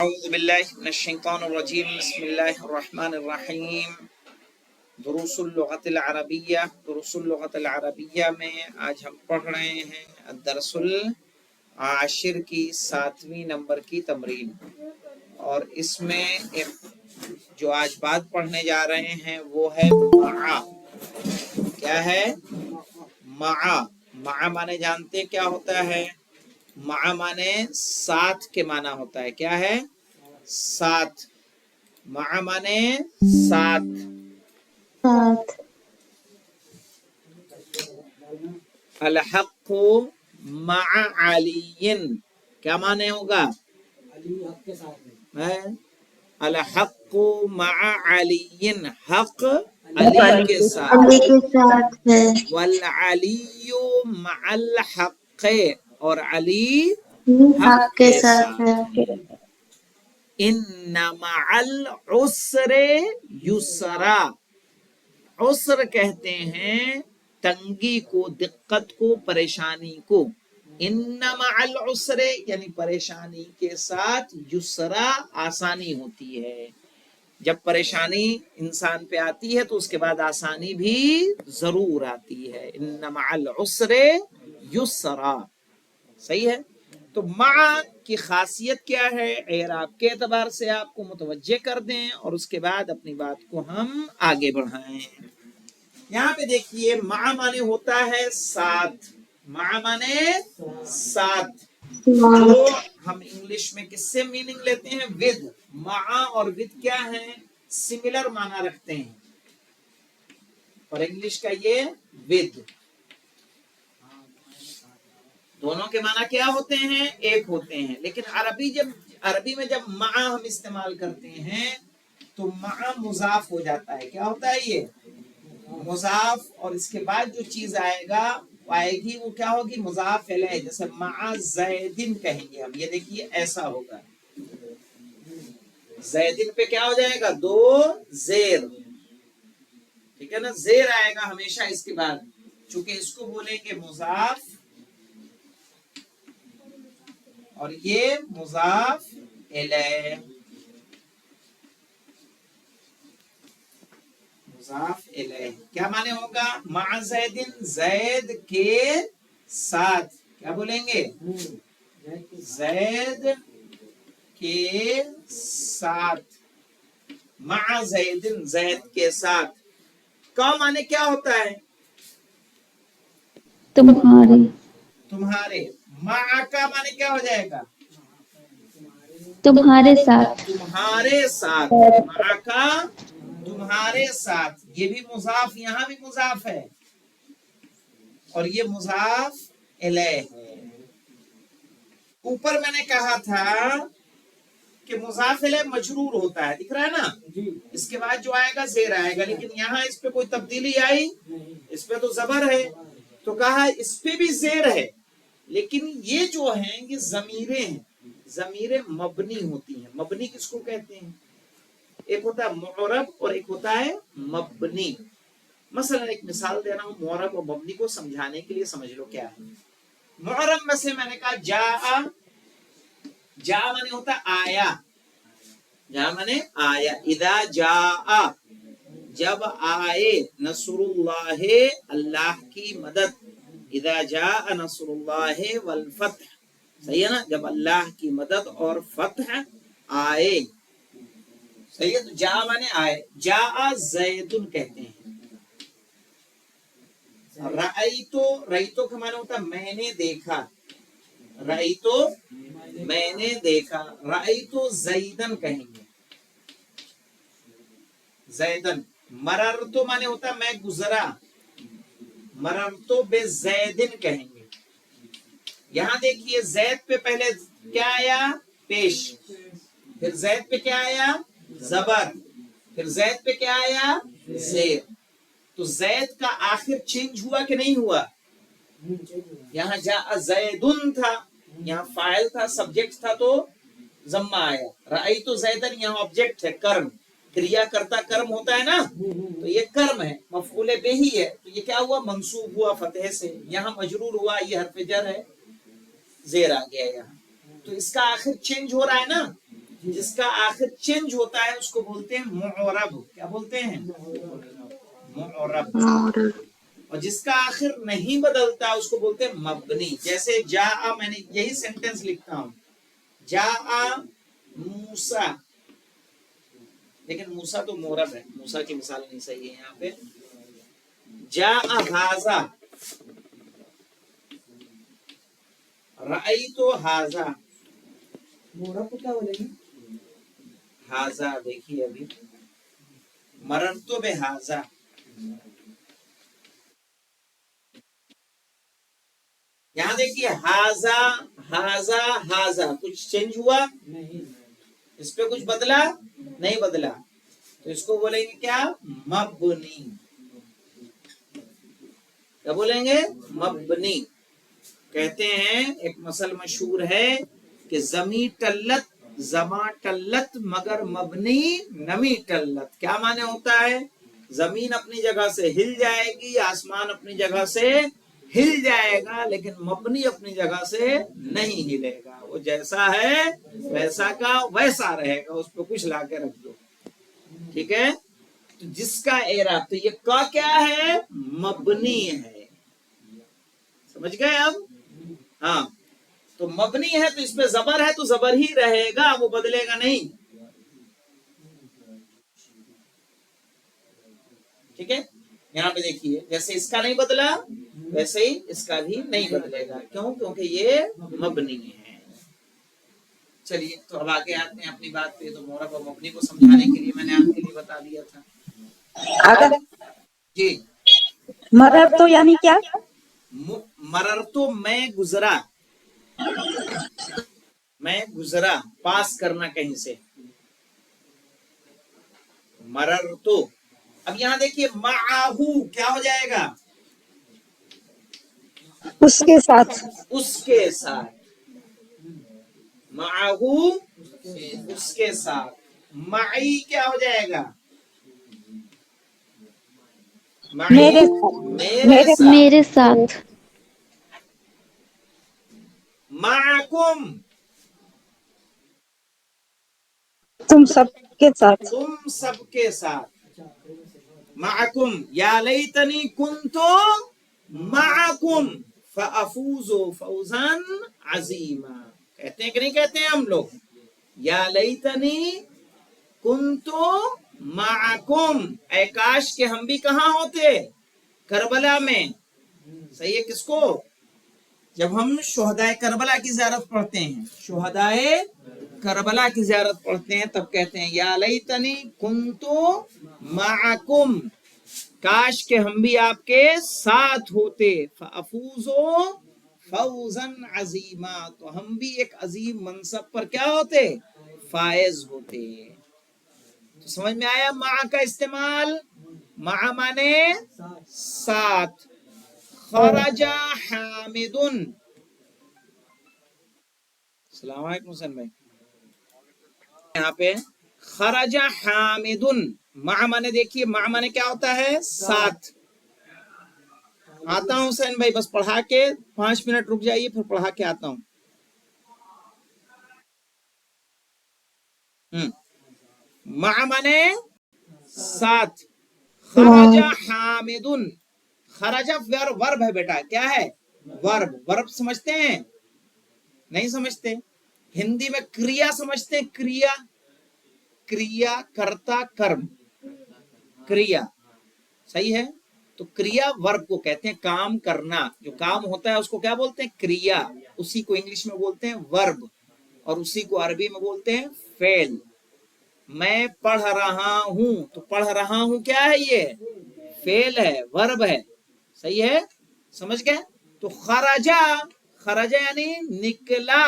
اعوذ باللہ من الشیطان الرجیم بسم اللہ الرحمن الرحیم دروس اللغت العربیہ میں آج ہم پڑھ رہے ہیں الدرس العاشر کی 7ویں نمبر کی تمرین، اور اس میں جو آج بات پڑھنے جا رہے ہیں وہ ہے مع۔ کیا ہے؟ مع مانے جانتے ہیں کیا ہوتا ہے؟ مع مانے ساتھ کے معنی ہوتا ہے۔ کیا ہے؟ ساتھ۔ مع مانے ساتھ۔ الحق مع علی، کیا معنی ہوگا؟ الحق مع علی، حق علی کے ساتھ ہے۔ والعلی مع الحق، اور علی حق کے ساتھ ہے۔ ان مع العسر یسرا، عسر کہتے ہیں تنگی کو، دقت کو، پریشانی کو۔ ان مع العسر یعنی پریشانی کے ساتھ، یسرا آسانی ہوتی ہے۔ جب پریشانی انسان پہ آتی ہے تو اس کے بعد آسانی بھی ضرور آتی ہے۔ ان مع العسر یسرا، صحیح ہے؟ تو مع کی خاصیت کیا ہے، اعراب کے اعتبار سے آپ کو متوجہ کر دیں اور اس کے بعد اپنی بات کو ہم آگے بڑھائیں۔ یہاں پہ دیکھیے مع مانے ہوتا ہے ساتھ، مع مانے ساتھ، جو ہم انگلش میں کس سے میننگ لیتے ہیں؟ ود۔ مع اور ود کیا ہیں؟ سملر معنی رکھتے ہیں، اور انگلش کا یہ ود، دونوں کے معنی کیا ہوتے ہیں؟ ایک ہوتے ہیں۔ لیکن عربی میں جب مع ہم استعمال کرتے ہیں تو مع مضاف ہو جاتا ہے۔ کیا ہوتا ہے؟ یہ مضاف، اور اس کے بعد جو چیز آئے گی وہ کیا ہوگی؟ مضاف الیہ۔ جیسے مع زیدن کہیں گے ہم، یہ دیکھیے ایسا ہوگا، زیدن پہ کیا ہو جائے گا؟ دو زیر، ٹھیک ہے نا؟ زیر آئے گا ہمیشہ اس کے بعد، چونکہ اس کو بولیں گے مضاف اور یہ مضاف الیہ، مضاف الیہ۔ کیا معنی ہوگا؟ مع زیدن، زید کے ساتھ، کیا بولیں گے؟ زید کے ساتھ، مع زیدن، زید کے ساتھ۔ کا معنی کیا ہوتا ہے؟ تمہارے۔ مع کا معنی کیا ہو جائے گا؟ تمہارے ساتھ۔ تمہارے ساتھ، مع کا تمہارے ساتھ۔ یہ بھی مضاف، یہاں بھی مضاف ہے، اور یہ مضاف الیہ ہے۔ اوپر میں نے کہا تھا کہ مضاف الیہ مجرور ہوتا ہے، دکھ رہا ہے نا؟ اس کے بعد جو آئے گا زیر آئے گا، لیکن یہاں اس پہ کوئی تبدیلی آئی؟ اس پہ تو زبر ہے، تو کہا اس پہ بھی زیر ہے، لیکن یہ جو ہیں یہ ضمیریں ہیں، ضمیریں مبنی ہوتی ہیں۔ مبنی کس کو کہتے ہیں؟ ایک ہوتا ہے معرب اور ایک ہوتا ہے مبنی۔ مثلا ایک مثال دے رہا ہوں معرب اور مبنی کو سمجھانے کے لیے، سمجھ لو کیا ہے۔ معرب میں سے میں نے کہا جا مانے ہوتا آیا، جا مانے آیا۔ اذا جاء، جب آئے، نصر اللہ، اللہ کی مدد۔ اذا جاء نصر اللہ والفتح، صحیح ہے نا؟ جب اللہ کی مدد اور فتح آئے، صحیح ہے؟ تو جا مانے آئے۔ جاء زیدن کہتے ہیں۔ رأیتو کا معنی ہوتا ہے میں نے دیکھا، رأیتو میں نے دیکھا۔ رأیتو زیدن کہیں گے، زیدن۔ مررتو معنی ہوتا ہے میں گزرا، مررتو بزیدن کہیں گے۔ یہاں دیکھیے زید پہ پہلے کیا آیا؟ پیش، پھر زید پہ کیا آیا؟ زبر، پھر زید پہ کیا آیا؟ زیر۔ تو زید کا آخر چینج ہوا کہ نہیں ہوا؟ یہاں جاء زیدن تھا، یہاں فاعل تھا، سبجیکٹ تھا، تو ضمہ آیا۔ رأیتو زیدن یہاں آبجیکٹ ہے، کرم، کریا کرتا کرم ہوتا ہے نا، تو یہ کرم ہے، مفعول بہ ہی ہے، تو یہ کیا ہوا؟ منصوب ہوا فتح سے۔ یہاں مجرور ہوا، یہ حرف جر ہے، زیر آ گیا یہاں، تو اس کا آخر چینج ہو رہا ہے نا۔ جس کا آخر چینج ہوتا ہے اس کو بولتے ہیں معرب. کیا بولتے ہیں؟ معرب. اور جس کا آخر نہیں بدلتا اس کو بولتے ہیں مبنی. جیسے جاء، میں نے یہی سینٹینس لکھتا ہوں، جاء موسیٰ، لیکن موسیٰ تو معرب ہے، موسیٰ کی مثال نہیں صحیح ہے یہاں پہ. جاء ھذا، رأیت ھذا، معرب کو کیا بولیں گے؟ ھذا. دیکھیے ابھی مررت بھذا، یہاں دیکھیے ھذا ھذا ھذا، کچھ چینج ہوا؟ اس پہ کچھ بدلا؟ نہیں بدلا. تو اس کو بولیں گے کیا؟ مبنی. کیا بولیں گے؟ مبنی. کہتے ہیں ایک مثل مشہور ہے کہ زمیں ٹلت زماں ٹلت مگر مبنی نمی ٹلت. کیا معنی ہوتا ہے؟ زمین اپنی جگہ سے ہل جائے گی، آسمان اپنی جگہ سے ہل جائے گا، لیکن مبنی اپنی جگہ سے نہیں ہلے گا. وہ جیسا ہے ویسا کا ویسا رہے گا، اس پہ کچھ لا کے رکھ دو. ٹھیک ہے؟ تو جس کا اعراب، تو یہ کا کیا ہے؟ مبنی ہے. سمجھ گئے اب؟ ہاں. تو مبنی ہے تو اس پہ زبر ہے تو زبر ہی رہے گا، وہ بدلے گا نہیں. ٹھیک ہے؟ یہاں پہ دیکھیے جیسے اس کا نہیں بدلا ویسے ہی اس کا بھی نہیں بدلے گا. کیوں؟ کیونکہ یہ مبنی ہے. چلیے تو اب آگے آتے ہیں اپنی بات پہ. تو معرب اور مبنی کو سمجھانے کے لیے میں نے آپ کے لیے بتا دیا تھا. اگر جی مرر تو یعنی کیا؟ مرر تو میں گزرا، میں گزرا، پاس کرنا کہیں سے. مرر تو. اب یہاں دیکھیے معاہو کیا ہو جائے گا؟ اس کے ساتھ. اس کے ساتھ. معاہو اس کے ساتھ. معی کیا ہو جائے گا؟ معی میرے ساتھ. معکم تم سب کے ساتھ. تم سب کے ساتھ. معکم یا لیتنی کنت معکم فافوز فوزا عظیما. کہتے ہیں کہ نہیں کہتے ہیں ہم لوگ؟ یا لیتنی کنت معکم، اے کاش کہ ہم بھی کہاں ہوتے؟ کربلا میں. صحیح ہے. کس کو؟ جب ہم شہدائے کربلا کی زیارت پڑھتے ہیں، شہدائے کربلا کی زیارت پڑھتے ہیں، تب کہتے ہیں یا لیتنی کنتو معکم، کاش کہ ہم بھی آپ کے ساتھ ہوتے. فافوزو فوزا عظیما، تو ہم بھی ایک عظیم منصب پر کیا ہوتے؟ فائز ہوتے. تو سمجھ میں آیا مع کا استعمال؟ مع مانے ساتھ. خرج حامد. السلام علیکم حسین بھائی. یہاں پہ خرج حامد، مع مانے دیکھیے مع مانے کیا ہوتا ہے؟ ساتھ. آتا ہوں حسین بھائی، بس پڑھا کے 5 منٹ رک جائیے، پھر پڑھا کے آتا ہوں. مع مانے ساتھ. خرج حامد. خرج ورب ہے بیٹا. کیا ہے؟ ورب. ورب سمجھتے ہیں؟ نہیں سمجھتے. ہندی میں کریا سمجھتے ہیں؟ کریا، کریا کرتا کرم، کریا. صحیح ہے. تو کریا ورب کو کہتے ہیں کام کرنا. جو کام ہوتا ہے اس کو کیا بولتے ہیں؟ کریا. اسی کو انگلش میں بولتے ہیں ورب، اور اسی کو عربی میں بولتے ہیں فعل. میں پڑھ رہا ہوں، تو پڑھ رہا ہوں کیا ہے؟ یہ فعل ہے، ورب ہے. صحیح ہے. سمجھ گئے؟ تو خرجا، خرجا یعنی نکلا.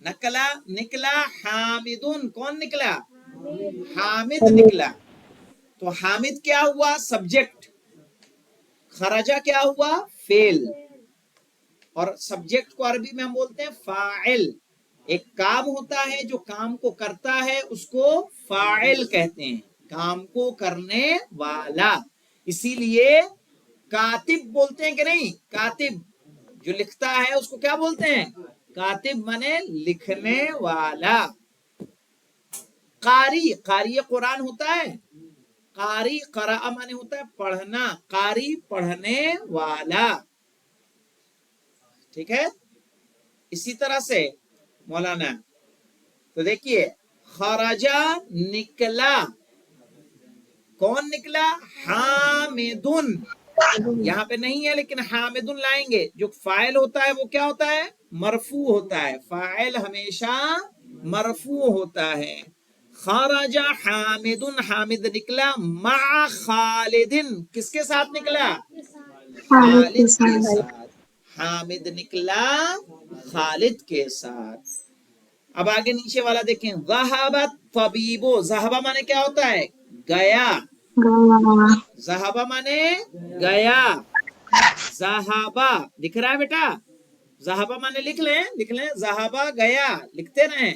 نکلا، نکلا. حامدون، کون نکلا؟ حامد نکلا. تو حامد کیا ہوا؟ سبجیکٹ. خرجا کیا ہوا؟ فعل. اور سبجیکٹ کو عربی میں ہم بولتے ہیں فاعل. ایک کام ہوتا ہے جو کام کو کرتا ہے اس کو فاعل کہتے ہیں، کام کو کرنے والا. اسی لیے کاتب بولتے ہیں کہ نہیں؟ کاتب جو لکھتا ہے اس کو کیا بولتے ہیں؟ کاتب مانے لکھنے والا. قاری، قاری قرآن ہوتا ہے. قاری قرأ مانے ہوتا ہے پڑھنا، قاری پڑھنے والا. ٹھیک ہے. اسی طرح سے مولانا تو دیکھیے خرجا نکلا، کون نکلا؟ حامدن. یہاں پہ نہیں ہے لیکن حامدن لائیں گے. جو فاعل ہوتا ہے وہ کیا ہوتا ہے؟ مرفوع ہوتا ہے. فاعل ہمیشہ مرفوع ہوتا ہے. خرج حامد، حامد نکلا. مع خالد، کس کے ساتھ نکلا؟ خالد کے ساتھ. حامد نکلا خالد کے ساتھ. اب آگے نیچے والا دیکھیں. ذہب الطبیب، ذہب مانے کیا ہوتا ہے؟ گیا. ذہب مانے گیا. ذہابا دکھ رہا ہے بیٹا؟ ذہابا مانے لکھ لیں ذہابا گیا، لکھتے رہیں.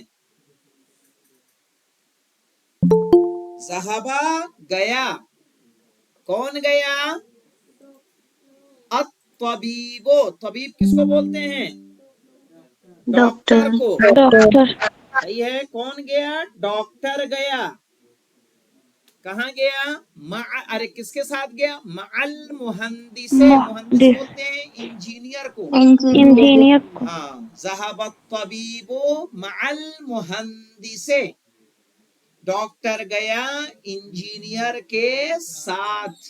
ذہابا گیا، کون گیا؟ الطبیب، طبیب کس کو بولتے ہیں؟ ڈاکٹر کو. ڈاکٹر. صحیح ہے. کون گیا؟ ڈاکٹر گیا. کہاں گیا؟ ارے کس کے ساتھ گیا؟ مع المہندس، مہندس بولتے ہیں انجینئر کو. انجینئر کو. ہاں. ذهب الطبیب مع المہندس، ڈاکٹر گیا انجینئر کے ساتھ.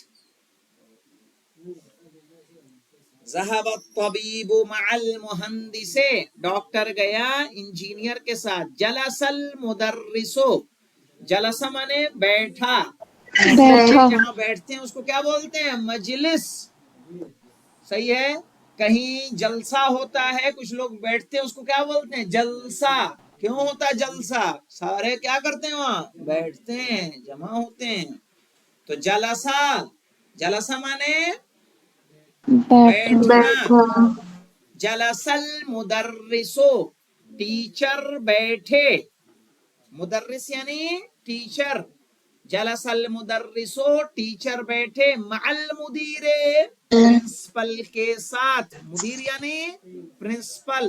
ذهب الطبیب مع المہندس، ڈاکٹر گیا انجینئر کے ساتھ. جلس المدرس، جلس مانے بیٹھا. جہاں بیٹھتے ہیں اس کو کیا بولتے ہیں؟ مجلس. صحیح ہے. کہیں جلسہ ہوتا ہے کچھ لوگ بیٹھتے ہیں اس کو کیا بولتے ہیں؟ جلسہ. کیوں ہوتا ہے جلسہ؟ سارے کیا کرتے ہیں وہاں؟ بیٹھتے ہیں، جمع ہوتے ہیں. تو جلسہ، جلسہ مانے بیٹھنا. جلس المدرس، ٹیچر بیٹھے. مدرس یعنی ٹیچر. جلس المدرس، ٹیچر بیٹھے. مع المدیر، پرنسپل کے ساتھ. مدیر یعنی پرنسپل.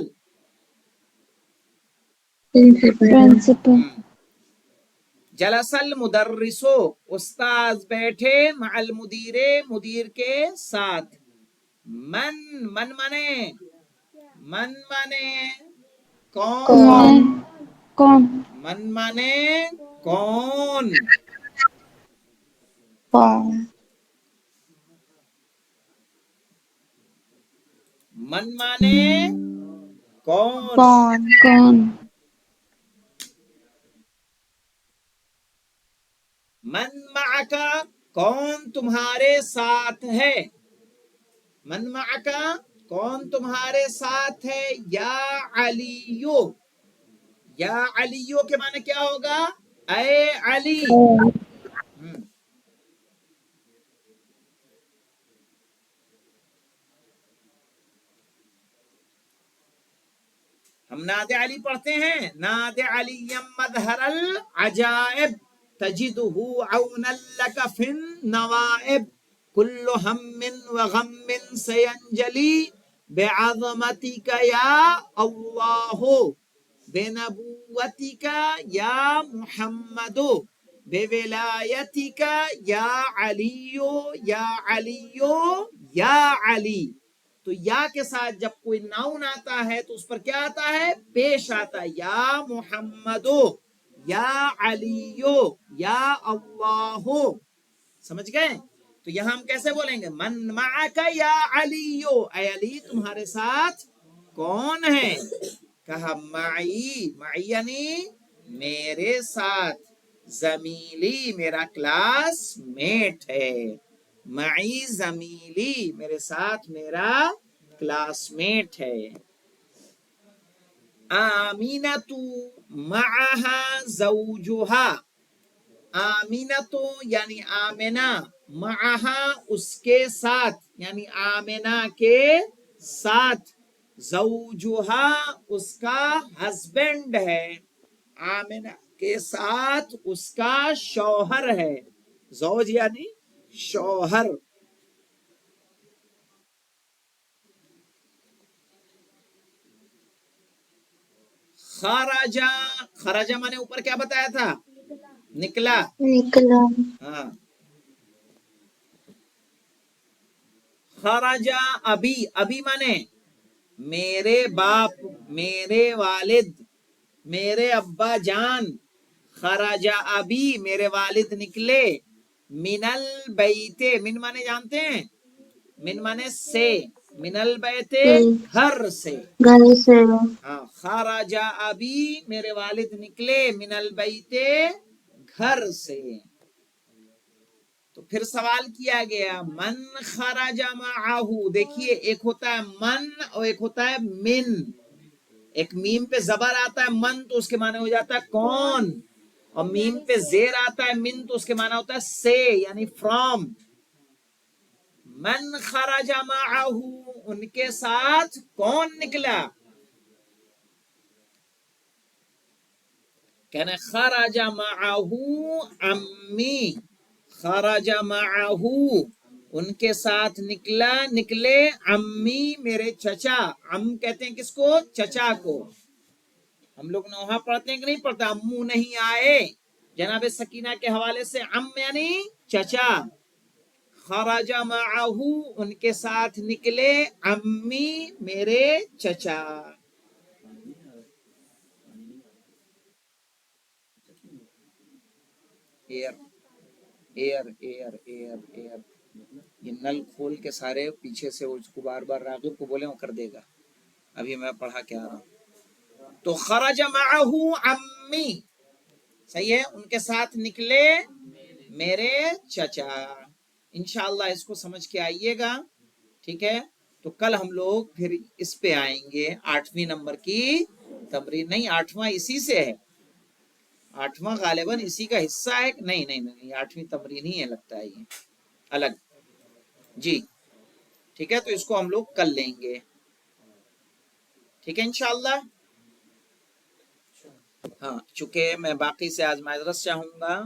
جلس المدرس، استاذ بیٹھے. مع المدیر، مدیر کے ساتھ. من مانے کون. من مانے کون. من مانے کون. من معکا، کون تمہارے ساتھ ہے. من معکا، کون تمہارے ساتھ ہے. یا علیو، یا علیو کے معنی کیا ہوگا؟ اے علی. ہم ناد علی پڑھتے ہیں. ناد علی مظہر العجائب، تجدہ عونا لک فی النوائب. کل ہم وغم سینجلی بعظمتک یا اللہ، بنبوتک یا محمد، بولایتک یا علی، یا علی یا علی. تو یا کے ساتھ جب کوئی ناؤن آتا ہے تو اس پر کیا آتا ہے؟ پیش آتا ہے. یا محمد، یا علی، یا اللہ. سمجھ گئے؟ تو یہاں ہم کیسے بولیں گے؟ من معک یا علی، اے علی تمہارے ساتھ کون ہے؟ کہا معی، معی یعنی میرے ساتھ. زمیلی میرا کلاس میٹ ہے. معی زمیلی میرے ساتھ میرا کلاس میٹ ہے. آمینۃ معہا زوجہا، آمینۃ یعنی آمنہ، معہا اس کے ساتھ یعنی آمنہ کے ساتھ. زوجہا اس کا ہسبینڈ ہے. آمنہ کے ساتھ اس کا شوہر ہے. زوج یعنی شوہر. خرجا، خرجا مانے اوپر کیا بتایا تھا؟ نکلا. نکلا. ہاں. خرجا ابھی، ابھی مانے میرے باپ، میرے والد، میرے ابا جان. خرجا ابھی میرے والد نکلے. من البیت، من مانے جانتے ہیں؟ من مانے سے، من البیت گھر سے. گھر سے. ہاں، خرجا ابھی میرے والد نکلے من البیت گھر سے. تو پھر سوال کیا گیا من خرج معہ. دیکھیے ایک ہوتا ہے من اور ایک ہوتا ہے من. ایک میم پہ زبر آتا ہے من تو اس کے معنی ہو جاتا ہے کون، اور میم پہ زیر آتا ہے من تو اس کے معنی ہوتا ہے سے، یعنی فرام. من خرج معہ، ان کے ساتھ کون نکلا؟ کہنا خرج معہ عمی، خرج معہ ان کے ساتھ نکلے عمی میرے چچا. عم کہتے ہیں کس کو؟ چچا کو. ہم لوگ نوحہ پڑھتے ہیں کہ نہیں پڑھتا؟ امو نہیں آئے، جناب سکینہ کے حوالے سے عم یعنی چچا. خرج معہ ان کے ساتھ نکلے عمی میرے چچا. ایئر ایئر ایئر ایئر ایئر، یہ نل کھول کے سارے پیچھے سے اس کو بار بار راغب کو بولیں وہ کر دے گا. ابھی میں پڑھا کے آ رہا ہوں. تو خرج معہ عمی، صحیح ہے، ان کے ساتھ نکلے میرے چچا. انشاءاللہ اس کو سمجھ کے آئیے گا، ٹھیک ہے؟ تو کل ہم لوگ پھر اس پہ آئیں گے 8ویں نمبر کی تمرین. نہیں 8واں اسی سے ہے، 8واں غالباً اسی کا حصہ ہے. نہیں نہیں نہیں، 8ویں تمرین ہی ہے لگتا ہے یہ الگ. جی ٹھیک ہے، تو اس کو ہم لوگ کل لیں گے، ٹھیک ہے انشاءاللہ. ہاں چونکہ میں باقی سے آج معذرت چاہوں گا